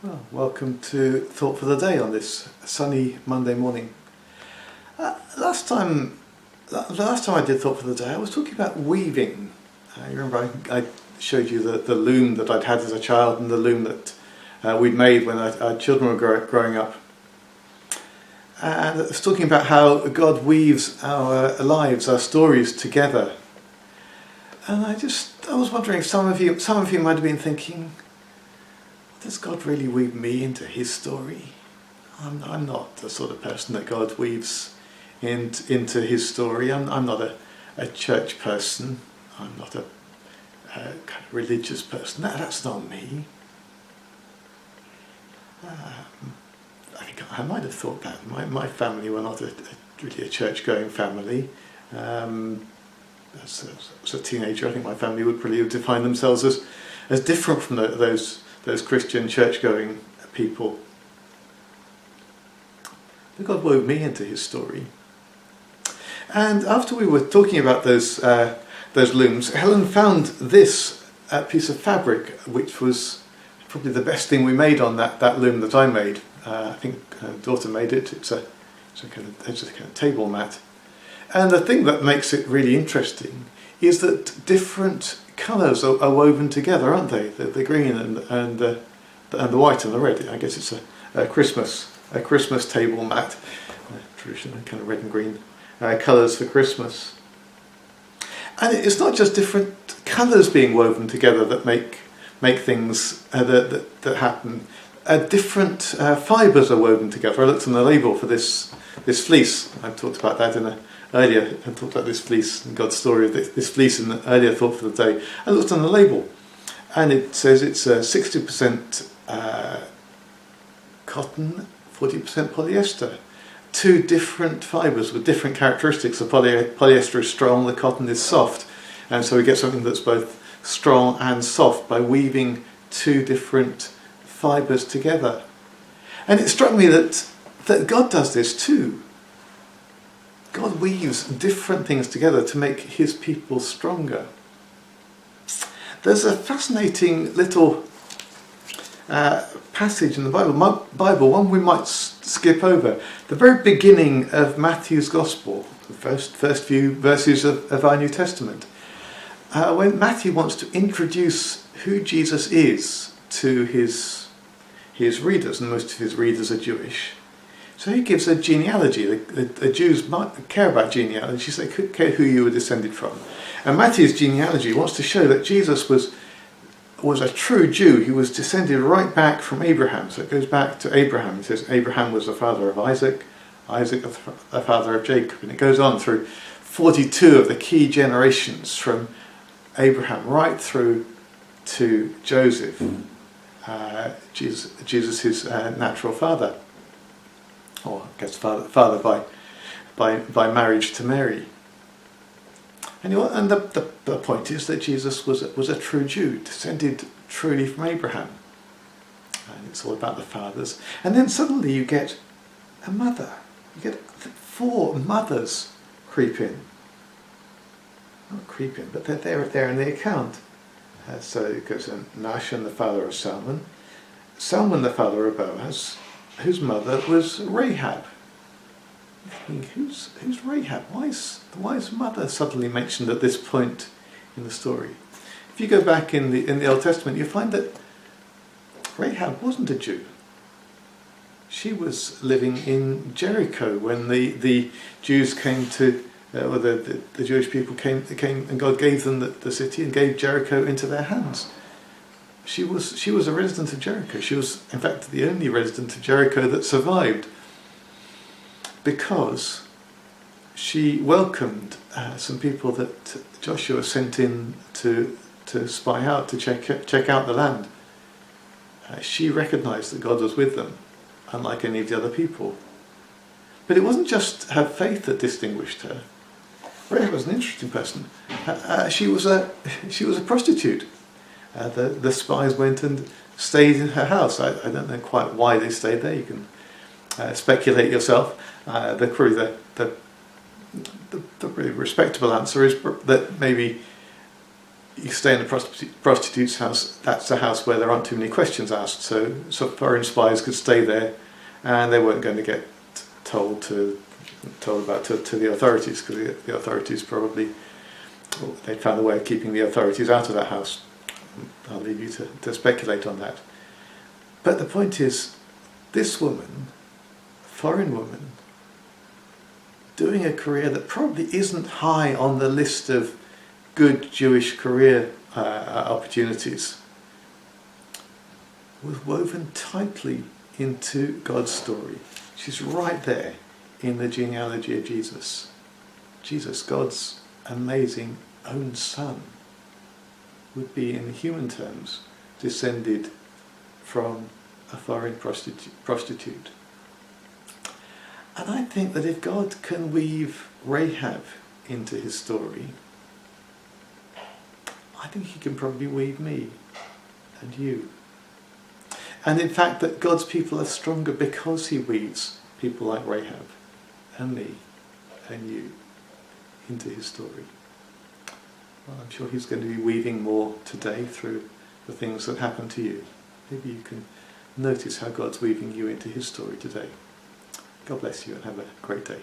Well, welcome to Thought for the Day on this sunny Monday morning. Last time I did Thought for the Day, I was talking about weaving. You remember I showed you the loom that I'd had as a child and the loom that we'd made when our children were growing up. And I was talking about how God weaves our lives, our stories together. And I was wondering if some of you might have been thinking, does God really weave me into his story? I'm not the sort of person that God weaves into his story. I'm not a church person. I'm not a kind of religious person. That's not me. I think I might have thought that. My family were not really a church-going family. As a teenager, I think my family would probably define themselves as different from those Christian church-going people. But God wove me into his story. And after we were talking about those looms, Helen found this piece of fabric, which was probably the best thing we made on that loom that I made. I think her daughter made it. It's a kind of table mat. And the thing that makes it really interesting is that different colours are woven together, aren't they? The green and the white and the red. I guess it's a Christmas table mat, traditional kind of red and green colours for Christmas. And it's not just different colours being woven together that make things that happen. Different fibres are woven together. I looked on the label for this fleece. I talked about that earlier. I talked about this fleece and God's story of this fleece in the earlier Thought for the Day. I looked on the label, and it says it's 60% cotton, 40% polyester. Two different fibres with different characteristics. The polyester is strong, the cotton is soft, and so we get something that's both strong and soft by weaving two different fibres together. And it struck me that God does this too. God weaves different things together to make his people stronger. There's a fascinating little passage in the Bible, one we might skip over. The very beginning of Matthew's Gospel, the first few verses of our New Testament, when Matthew wants to introduce who Jesus is to his readers, and most of his readers are Jewish. So he gives a genealogy. The Jews might care about genealogy, so they could care who you were descended from. And Matthew's genealogy wants to show that Jesus was a true Jew. He was descended right back from Abraham. So it goes back to Abraham. It says Abraham was the father of Isaac, Isaac the father of Jacob. And it goes on through 42 of the key generations from Abraham right through to Joseph, Jesus his natural father. Or I guess father by marriage to Mary. And the point is that Jesus was a true Jew, descended truly from Abraham. And it's all about the fathers. And then suddenly you get a mother. You get 4 mothers creep in. Not creep in, but they're there in the account. So it goes to Nahshon, the father of Salmon. Salmon, the father of Boaz, whose mother was Rahab. You think, who's Rahab? Why is mother suddenly mentioned at this point in the story? If you go back in the Old Testament, you find that Rahab wasn't a Jew. She was living in Jericho when the Jews came to, or the Jewish people came, and God gave them the city and gave Jericho into their hands. She was a resident of Jericho. She was, in fact, the only resident of Jericho that survived, because she welcomed some people that Joshua sent in to spy out, to check out the land. She recognised that God was with them, unlike any of the other people. But it wasn't just her faith that distinguished her. Rahab was an interesting person. She was a prostitute. The spies went and stayed in her house. I don't know quite why they stayed there. You can speculate yourself. The really respectable answer is that maybe you stay in a prostitute's house, that's a house where there aren't too many questions asked, so foreign spies could stay there and they weren't going to get told about to the authorities, because the authorities probably, they'd found a way of keeping the authorities out of that house. I'll leave you to speculate on that. But the point is, this woman, foreign woman, doing a career that probably isn't high on the list of good Jewish career opportunities, was woven tightly into God's story. She's right there in the genealogy of Jesus. Jesus, God's amazing own son, would be, in human terms, descended from a foreign prostitute. And I think that if God can weave Rahab into his story, I think he can probably weave me and you. And in fact that God's people are stronger because he weaves people like Rahab and me and you into his story. Well, I'm sure he's going to be weaving more today through the things that happen to you. Maybe you can notice how God's weaving you into his story today. God bless you and have a great day.